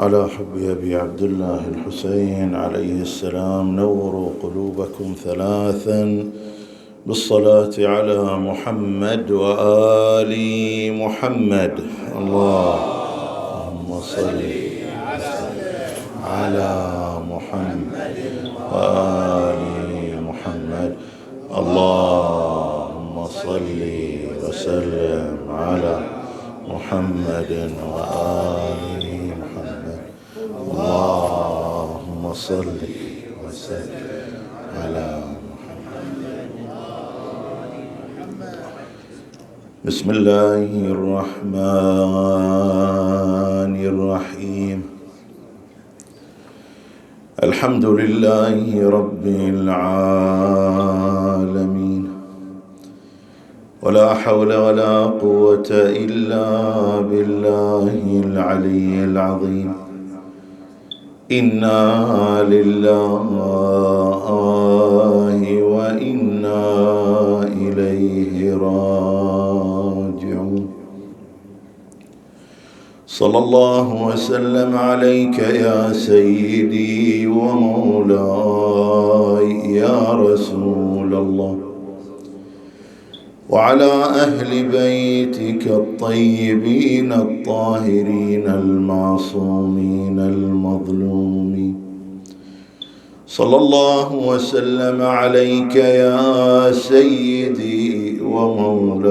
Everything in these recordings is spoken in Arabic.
على حب أبي عبد الله الحسين عليه السلام. نوروا قلوبكم ثلاثا بالصلاة على محمد وآل محمد. اللهم صل على محمد وآل محمد. اللهم صل وسلم على محمد وآل محمد. اللهم صل وسلم على محمد. بسم الله الرحمن الرحيم. الحمد لله رب العالمين، ولا حول ولا قوة إلا بالله العلي العظيم. إنا لله وإنا إليه راجعون. صلى الله وسلم عليك يا سيدي ومولاي يا رسول الله، وعلى أهل بيتك الطيبين الطاهرين المعصومين المظلومين. صلى الله وسلم عليك يا سيدي ومولاي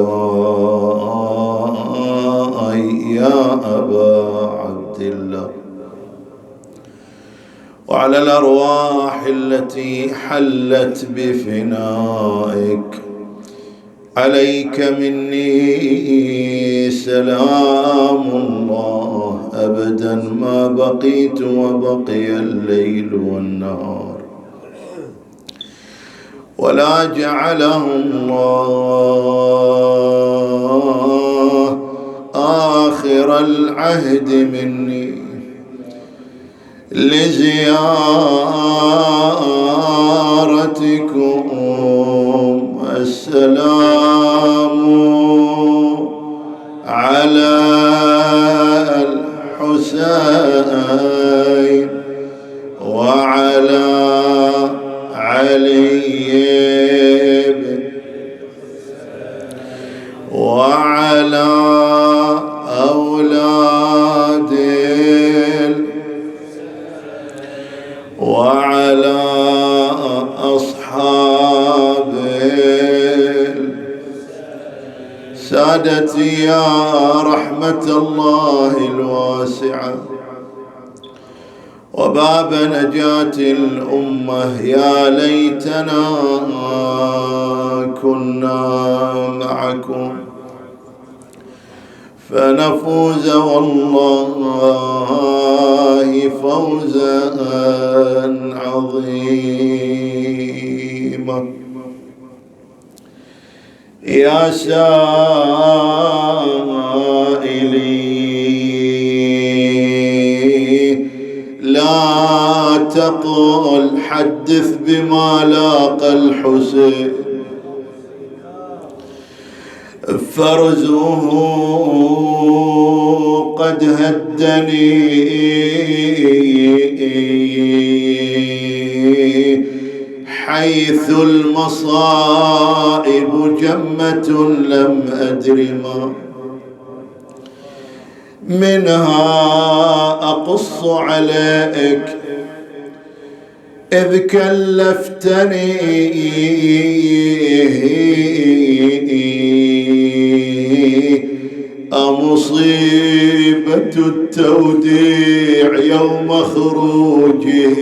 يا أبا عبد الله، وعلى الأرواح التي حلت بفنائك. عليك مني سلام الله أبدا ما بقيت وبقي الليل والنهار، ولا جعله الله آخر العهد مني لزيارتكم. السلام على الحسين وعلى علي وعلى أولاد وعلى أصحاب سادتي يا رحمة الله الواسعة وباب نجاة الأمة. يا ليتنا كنا معكم فنفوز والله فوزا عظيما. يا سائلي لا تقل حدث بما لاقى الحسين، فرزه قد هدني حيث المصائب جمة لم أدر ما منها أقص عليك إذ كلفتني أمصيبة التوديع يوم خروجه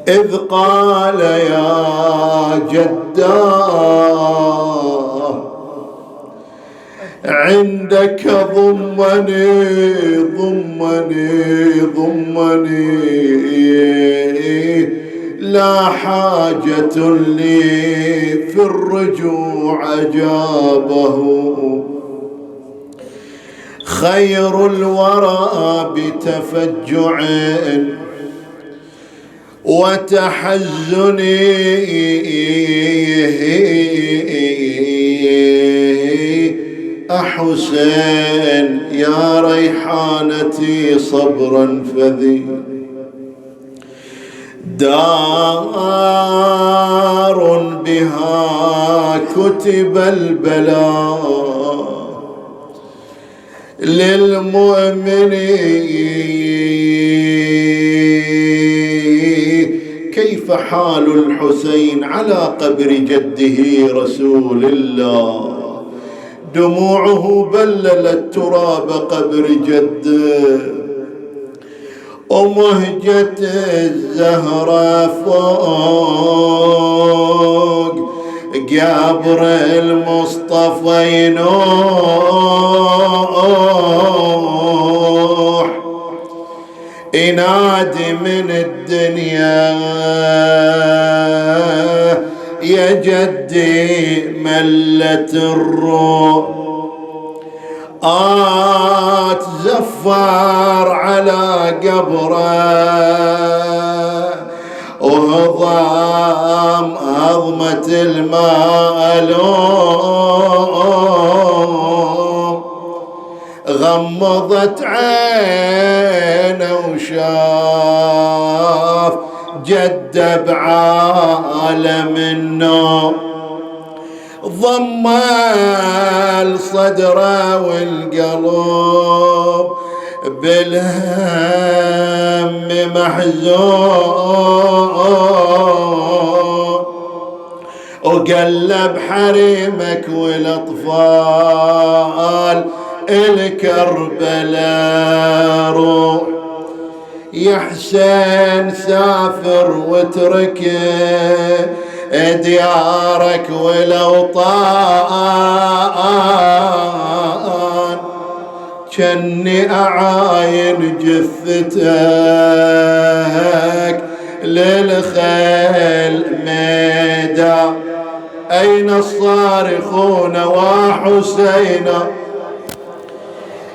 إذ قال يا جداه عندك ضمني ضمني ضمني، لا حاجة لي في الرجوع أجابه خير الورى بتفجع وتحزني أحسين يا ريحانتي صبرا فذي دار بها كتب البلاء للمؤمنين. كيف حال الحسين على قبر جده رسول الله؟ دموعه بللت تراب قبر جده، ومهجة الزهرة فوق قبر المصطفى ينوح، ينادي من الدنيا يا جدي ملت الروح. زفار على قبره وهضم هضمة الماء لوم، غمضت عينه وشاف جد بعالم النوم، ضم الصدر والقلب بالهم محزون، وقلب حريمك والاطفال الكربلاء روح. يا حسين سافر واتركه ديارك والاوطان، جني اعاين جثتك للخيل ميدان. اين الصارخون وحسينا؟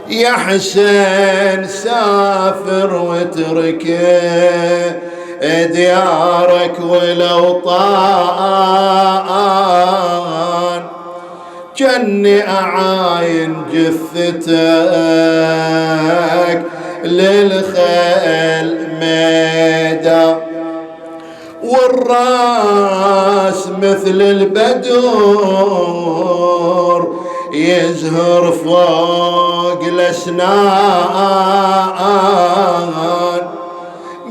يا حسين سافر واتركه ديارك والاوطان، جني اعاين جثتك للخيل ميدان، والراس مثل البدور يزهر فوق الاسنان،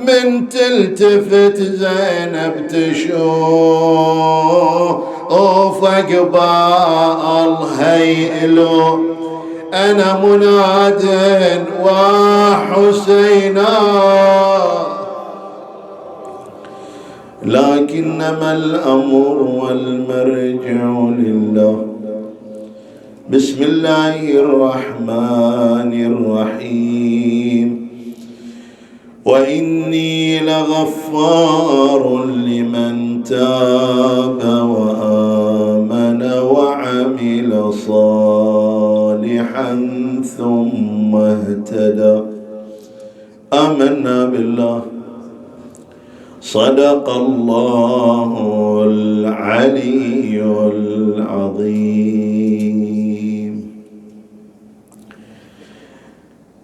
من تلتفت زينب تشوف قبالها يئلو. انا مناد وحسينا، لكنما الامر والمرجع لله. بسم الله الرحمن الرحيم. وإني لغفار لمن تاب وآمن وعمل صالحا ثم اهتدى. آمنا بالله. صدق الله العلي العظيم.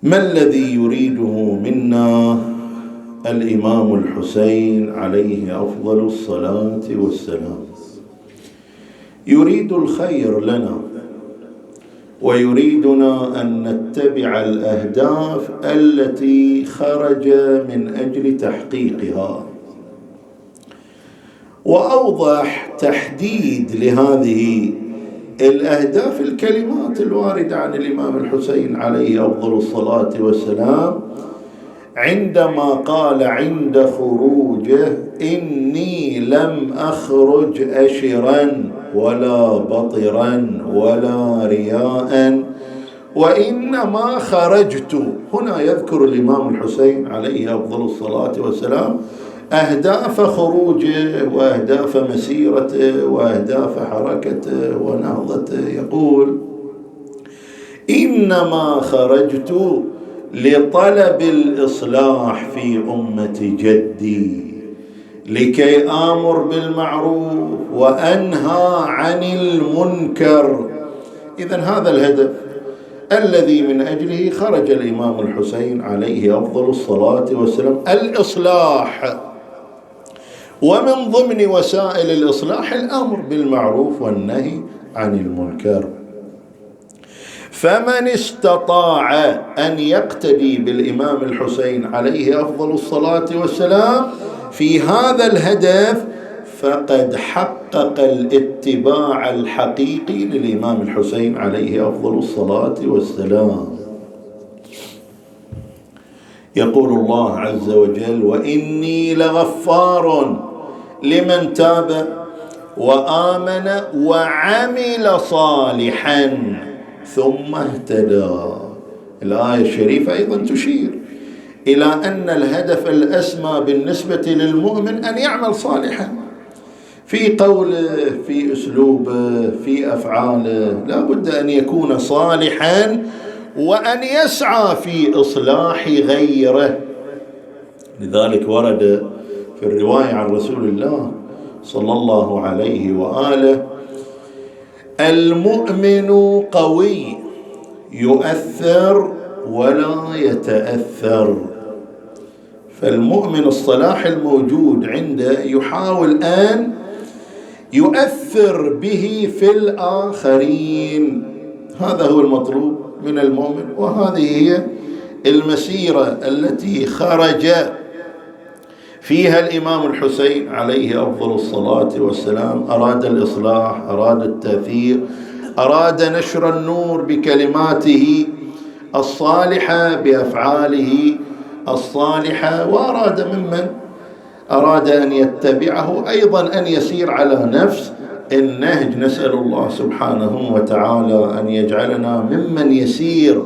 ما الذي يريده منا الإمام الحسين عليه أفضل الصلاة والسلام؟ يريد الخير لنا، ويريدنا أن نتبع الأهداف التي خرج من أجل تحقيقها. وأوضح تحديد لهذه الأهداف الكلمات الواردة عن الإمام الحسين عليه أفضل الصلاة والسلام عندما قال عند خروجه: إني لم أخرج أشرا ولا بطرا ولا رياء، وإنما خرجت. هنا يذكر الإمام الحسين عليه أفضل الصلاة والسلام أهداف خروجه وأهداف مسيرته وأهداف حركته ونهضته. يقول: إنما خرجت لطلب الإصلاح في أمة جدي، لكي آمر بالمعروف وأنهى عن المنكر، إذن هذا الهدف الذي من أجله خرج الإمام الحسين عليه أفضل الصلاة والسلام، الإصلاح. ومن ضمن وسائل الإصلاح الأمر بالمعروف والنهي عن المنكر. فمن استطاع أن يقتدي بالإمام الحسين عليه أفضل الصلاة والسلام في هذا الهدف فقد حقق الاتباع الحقيقي للإمام الحسين عليه أفضل الصلاة والسلام. يقول الله عز وجل: وإني لغفار لمن تاب وآمن وعمل صالحا ثم اهتدى. الآية الشريفة أيضا تشير إلى أن الهدف الأسمى بالنسبة للمؤمن أن يعمل صالحا في قوله، في أسلوبه، في أفعاله، لا بد أن يكون صالحا وأن يسعى في إصلاح غيره. لذلك ورد في الرواية عن رسول الله صلى الله عليه وآله: المؤمن قوي يؤثر ولا يتأثر. فالمؤمن الصلاح الموجود عنده يحاول أن يؤثر به في الآخرين، هذا هو المطلوب من المؤمن. وهذه هي المسيرة التي خرج فيها الإمام الحسين عليه أفضل الصلاة والسلام. أراد الإصلاح، أراد التأثير، أراد نشر النور بكلماته الصالحة، بأفعاله الصالحة، وأراد ممن أراد أن يتبعه أيضا أن يسير على نفس النهج. نسأل الله سبحانه وتعالى أن يجعلنا ممن يسير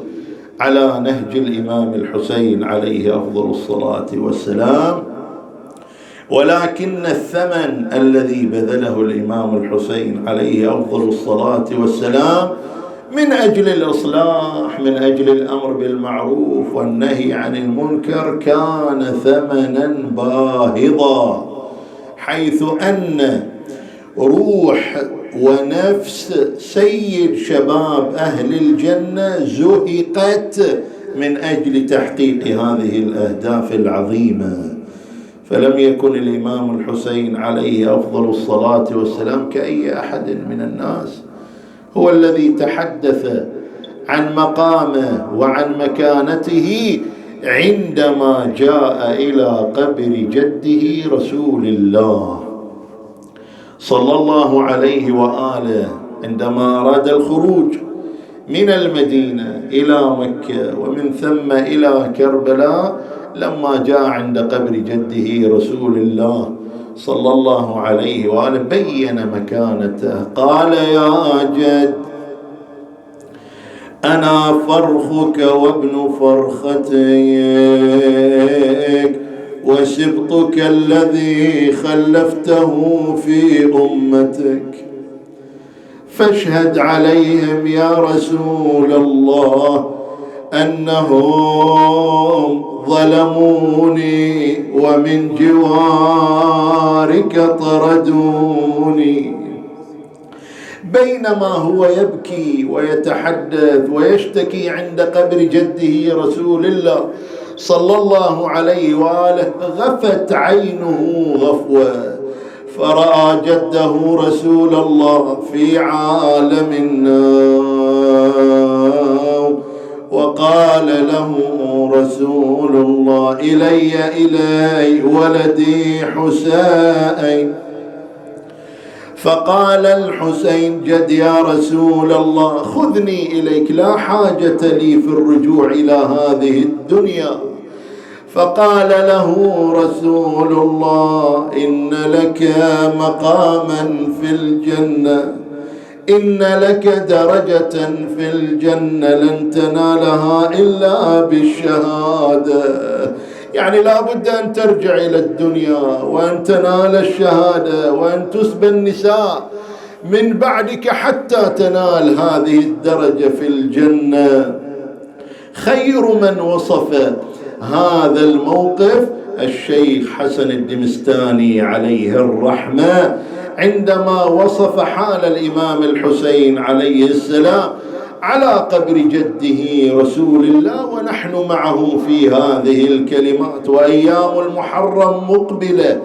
على نهج الإمام الحسين عليه أفضل الصلاة والسلام. ولكن الثمن الذي بذله الإمام الحسين عليه أفضل الصلاة والسلام من أجل الإصلاح، من أجل الأمر بالمعروف والنهي عن المنكر، كان ثمنا باهظا، حيث أن روح ونفس سيد شباب أهل الجنة زهقت من أجل تحقيق هذه الأهداف العظيمة. فلم يكن الإمام الحسين عليه أفضل الصلاة والسلام كأي أحد من الناس، هو الذي تحدث عن مقامه وعن مكانته عندما جاء إلى قبر جده رسول الله صلى الله عليه وآله، عندما أراد الخروج من المدينة إلى مكة ومن ثم إلى كربلاء. لما جاء عند قبر جده رسول الله صلى الله عليه وآله بين مكانته، قال: يا جد، أنا فرخك وابن فرختك وسبطك الذي خلفته في أمتك، فاشهد عليهم يا رسول الله أنهم ظلموني ومن جوارك طردوني. بينما هو يبكي ويتحدث ويشتكي عند قبر جده رسول الله صلى الله عليه وآله، غفت عينه غفوة، فرأى جده رسول الله في عالم النار، وقال له رسول الله: إلي ولدي حسين. فقال الحسين: جد يا رسول الله، خذني إليك، لا حاجة لي في الرجوع إلى هذه الدنيا. فقال له رسول الله: إن لك مقاما في الجنة، إن لك درجة في الجنة لن تنالها إلا بالشهادة. يعني لا بد أن ترجع إلى الدنيا وأن تنال الشهادة وأن تسبى النساء من بعدك حتى تنال هذه الدرجة في الجنة. خير من وصف هذا الموقف الشيخ حسن الدمستاني عليه الرحمة، عندما وصف حال الإمام الحسين عليه السلام على قبر جده رسول الله ونحن معه في هذه الكلمات. وأيام المحرم مقبلة،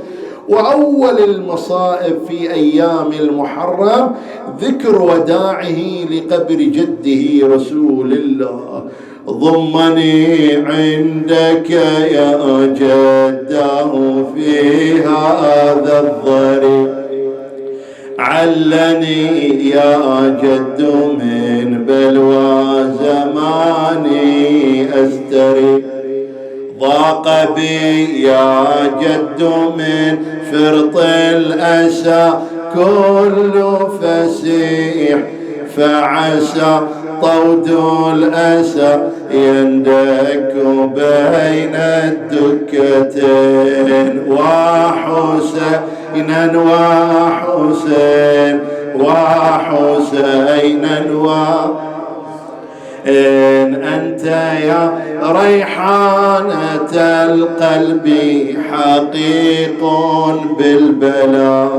وأول المصائب في أيام المحرم ذكر وداعه لقبر جده رسول الله. ضمني عندك يا جده في هذا الضريح، علني يا جد من بلوى زماني أستري، ضاق بي يا جد من فرط الأسى كل فسيح، فعسى طود الأسى يندك بين الدكتين، وحسينا وحسين وحسينا إن أنت يا ريحانة القلب حقيق بالبلاء،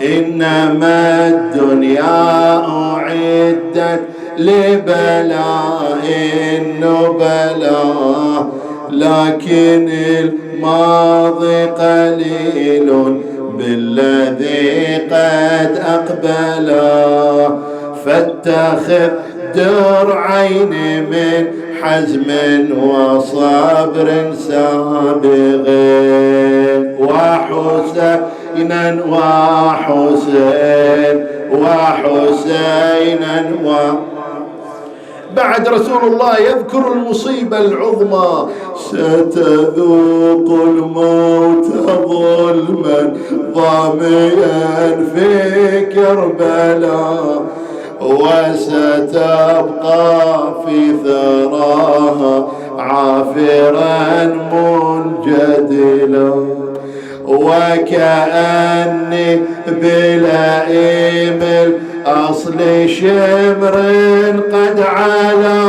إنما الدنيا أعدت لبلاء النبلاء، لكن الماضي قليل بالذي قد أقبلا، فاتخذ درعين من حزم وصبر سابغين، وحسينا وحسين وحسينا بعد رسول الله يذكر المصيبة العظمى: ستذوق الموت ظلما ضاميا في كربلاء، وستبقى في ثراها عافرا منجدلا، وكأني بلئيم الأصل شمر قد علا،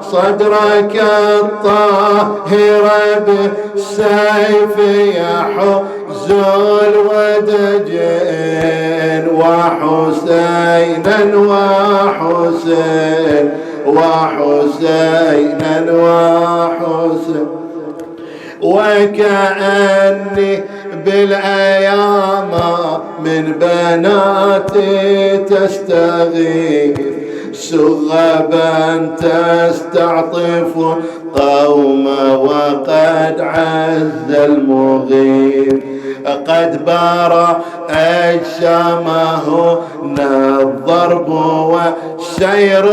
صدرك الطاهر بالسيف يحز الودجين، وحسينا وحسين وحسينا وحسين، وكأني بالأيام من بناتي تستغيث، سغبا تستعطف قوم وقد عز المغيث، قد بار أجسامه الضرب والسير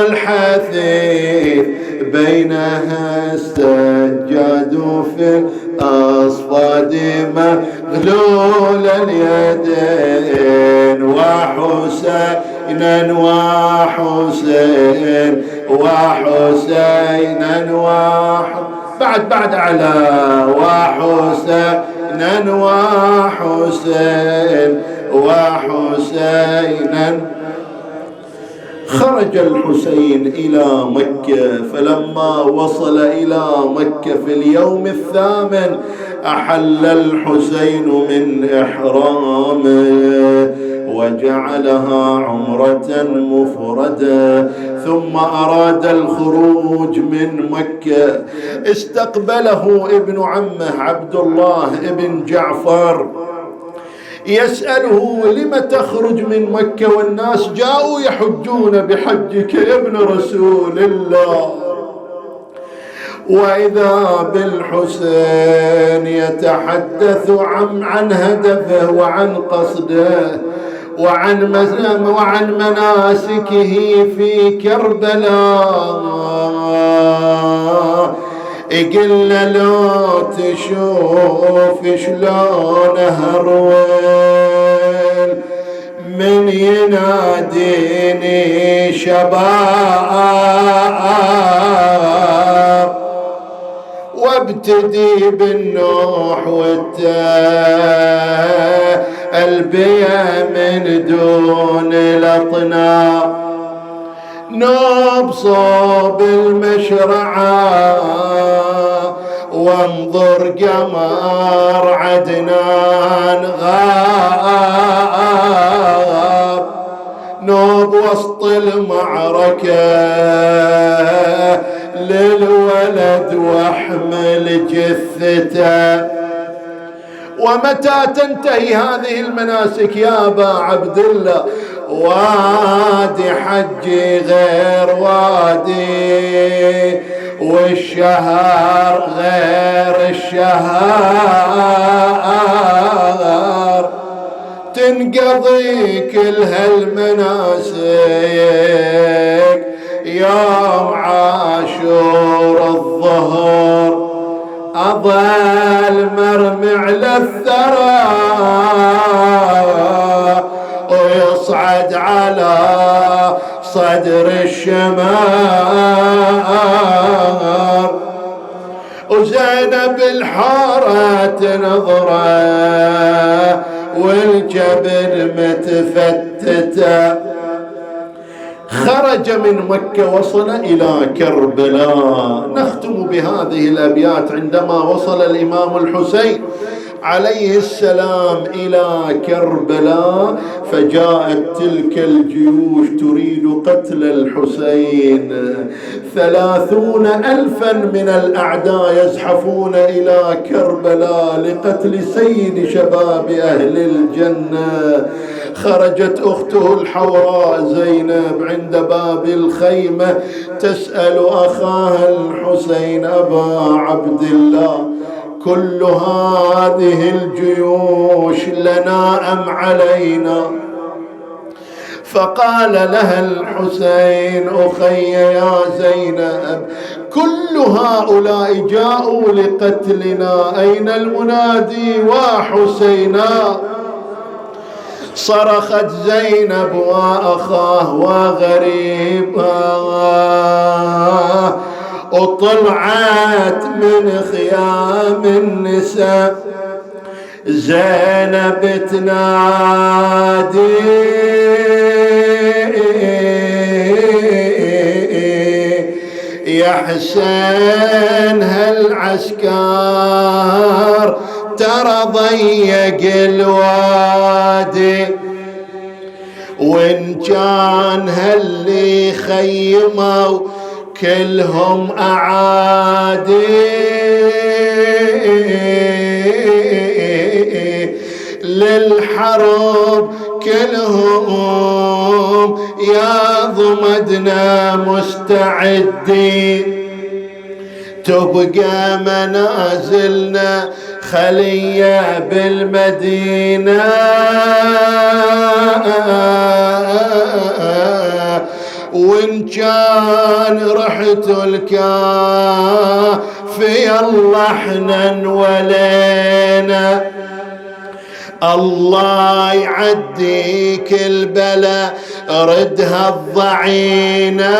الحثيث، بينها السجاد في الأصفاد مغلول اليدين، وحسينا وحسين وحسينا بعد على وحسينا وحسين وحسينا. خرج الحسين إلى مكة، فلما وصل إلى مكة في اليوم الثامن أحل الحسين من إحرامه وجعلها عمرة مفردة، ثم أراد الخروج من مكة. استقبله ابن عمه عبد الله ابن جعفر يسأله: لم تخرج من مكة والناس جاءوا يحجون بحجك يا ابن رسول الله؟ وإذا بالحسين يتحدث عن هدفه وعن قصده وعن مناسكه في كربلاء. قلنا لو تشوف شلون هرويل من يناديني شباب، وابتدي بالنوح والتلبية من دون الاطناب، نوب صوب المشرعة وانظر قمر عدنان غاب، نوب بوسط المعركة للولد واحمل جثته. ومتى تنتهي هذه المناسك يا أبا عبد الله؟ وادي حجي غير وادي، والشهر غير الشهر، تنقضي كل هالمناسك يوم عاشور الظهر. أظل مرمي على الثرى ويصعد على صدر الشمار، وزينب الحارة تنظره والجبل متفتته. خرج من مكة وصل إلى كربلاء. نختم بهذه الأبيات. عندما وصل الإمام الحسين عليه السلام إلى كربلاء فجاءت تلك الجيوش تريد قتل الحسين، 30,000 من الأعداء يزحفون إلى كربلاء لقتل سيد شباب أهل الجنة. خرجت أخته الحوراء زينب عند باب الخيمة تسأل أخاها الحسين: أبا عبد الله، كل هذه الجيوش لنا أم علينا؟ فقال لها الحسين: أخي يا زينب، كل هؤلاء جاءوا لقتلنا، أين المنادي وحسينا؟ صرخت زينب: وأخاه وغريبها. وطلعت من خيام النساء زينب تنادي: يا حسين هالعسكر ترى ضيق الوادي، وإن كان هاللي خيموا كلهم أعادي، للحرب كلهم يا ضمدنا مستعدين. تبقى منازلنا خلية بالمدينة، وإن كان رحت الكافي الله احنا ولينا. الله يعديك البلا ردها الضعينة،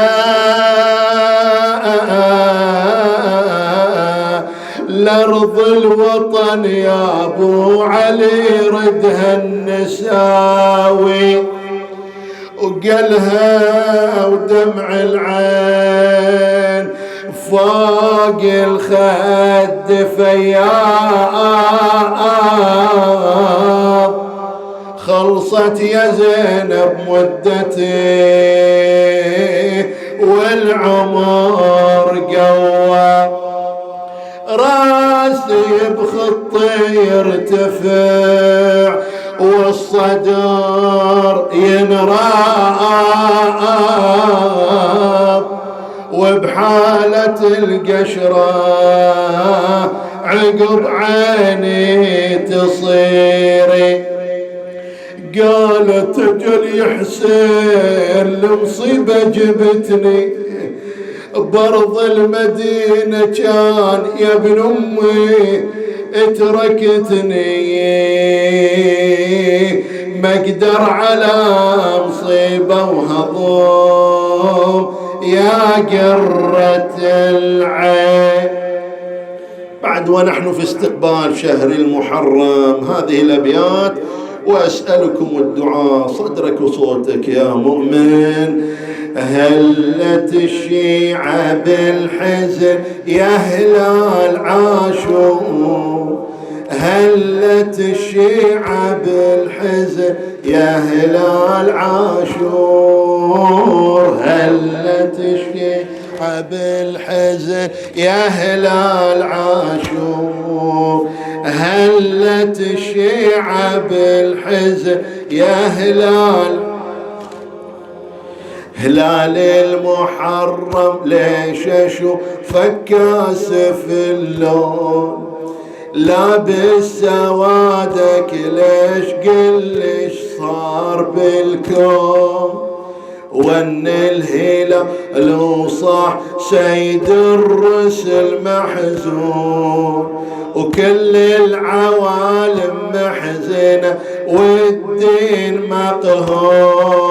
لأرض الوطن يا أبو علي ردها النساوي. وقالها ودمع العين فوق الخد فياض، خلصت يا زينب مدتي والعمر قوى، راسي بخطي يرتفع والصدر ينراب، وبحالة القشرة عقب عيني تصيري. قالت اجل يا حسين المصيبة جبتني، برض المدينة كان يا ابن امي اتركتني، ما اقدر على مصيبة وهضوم يا قرة العين. بعد ونحن في استقبال شهر المحرم هذه الأبيات: وأسألكم الدعاء صدرك وصوتك يا مؤمن، هلت الشيعة بالحزن يا هلال عاشور، هلت الشيعة بالحزن يا هلال عاشور، هلت الشيعة بالحزن يا هلال عاشور، هلت الشيعة بالحزن يا هلال. هلال المحرم ليش اشوفك كاسف اللون، لابس سوادك ليش قلش صار بالكون، وان الهلال وصاح سيد الرسل محزون، وكل العوالم محزنة والدين مقهور،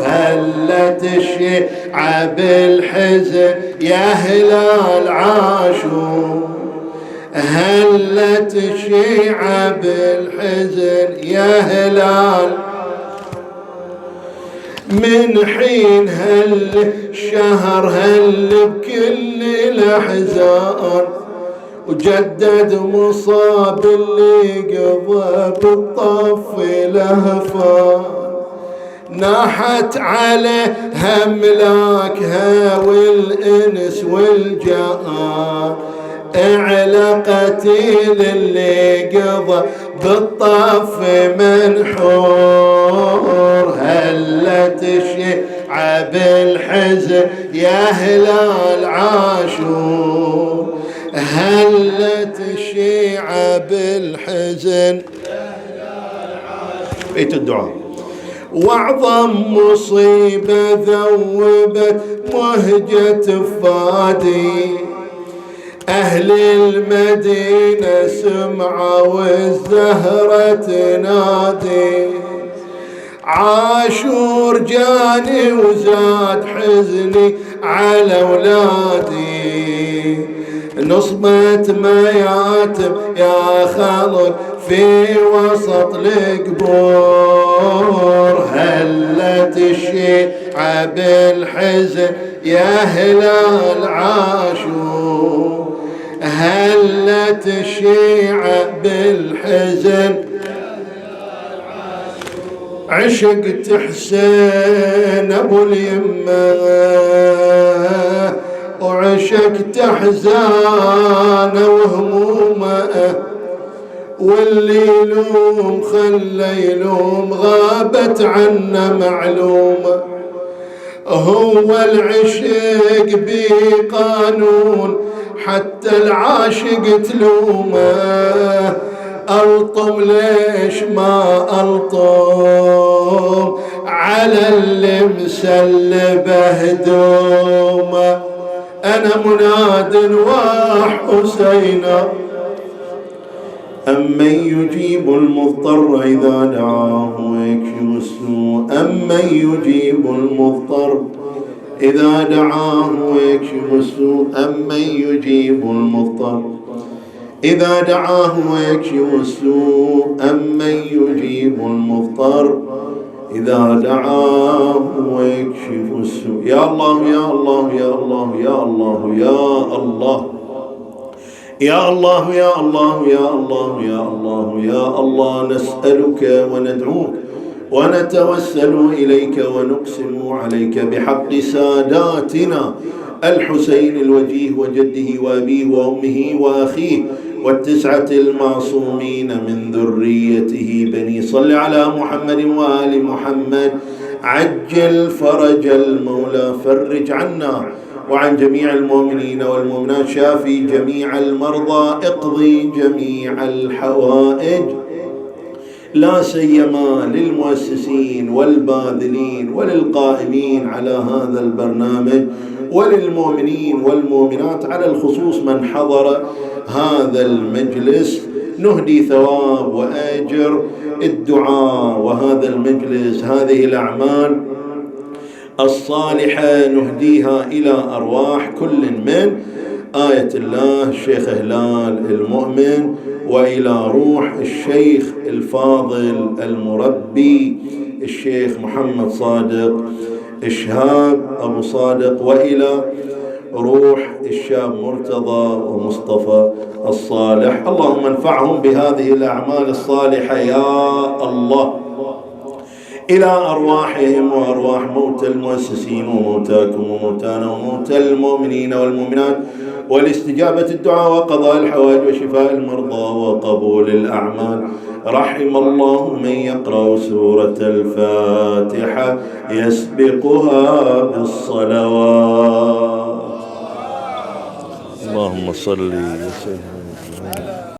هلت الشيعة بالحزن يا هلال عاشور، هلت الشيعة بالحزن يا هلال. من حين هل الشهر هل بكل الأحزان، وجدد مصاب اللي قضى بالطف لهفان، ناحت عليها ملاكها والإنس والجان، اعلى قتيل اللي قضى بالطف منحور، هلت الشيعة بالحزن يا هلال عاشور، هلت الشيعة بالحزن. بيت الدعاء. واعظم مصيبة ذوبت مهجة فادي، أهل المدينة سمعوا الزهرة تنادي، عاشور جاني وزاد حزني على أولادي، نصبت مياتم يا خلق في وسط القبور، هلت الشيعة بالحزن يا هلال عاشور، هلت الشيعة بالحزن. عشقت حسين أبو اليمة وعشقت أحزان وهمومه، واللي يلوم خلى يلوم غابت عنا معلومة، هو العشق بقانون حتى العاشق تلومه، ألطم ليش ما ألطم على اللي مسلبه هدومه، أنا مناد وحسينا، أمن يجيب المضطر إذا دعاه ويكشف السوء، أمن يجيب المضطر إذا دعاه ويكشف السوء، أمن يجيب المضطر إذا دعاه ويكشف السوء، أمن يجيب المضطر إذا دعاه ويكشف السوء. يا الله يا الله يا الله يا الله يا الله يا الله يا الله يا الله يا الله يا الله، نسألك وندعوك ونتوسل إليك ونقسم عليك بحق ساداتنا الحسين الوجيه وجده وأبيه وأمه وأخيه والتسعة المعصومين من ذريته بني، صل على محمد وآل محمد، عجل فرج المولى، فرج عنا وعن جميع المؤمنين والمؤمنات، شافي جميع المرضى، اقضي جميع الحوائج، لا سيما للمؤسسين والباذلين وللقائمين على هذا البرنامج وللمؤمنين والمؤمنات، على الخصوص من حضر هذا المجلس، نهدي ثواب وأجر الدعاء وهذا المجلس، هذه الأعمال الصالحة نهديها إلى أرواح كل من آية الله الشيخ هلال المؤمن، وإلى روح الشيخ الفاضل المربي الشيخ محمد صادق إشهاب أبو صادق، وإلى روح الشاب مرتضى ومصطفى الصالح. اللهم انفعهم بهذه الأعمال الصالحة يا الله. إلى أرواحهم وأرواح موتى المؤسسين وموتاكم وموتانا وموتى المؤمنين والمؤمنات، والاستجابة الدعاء وقضاء الحوائج وشفاء المرضى وقبول الأعمال. رحم الله من يقرأ سورة الفاتحة يسبقها بالصلوات. اللهم صل وسلم.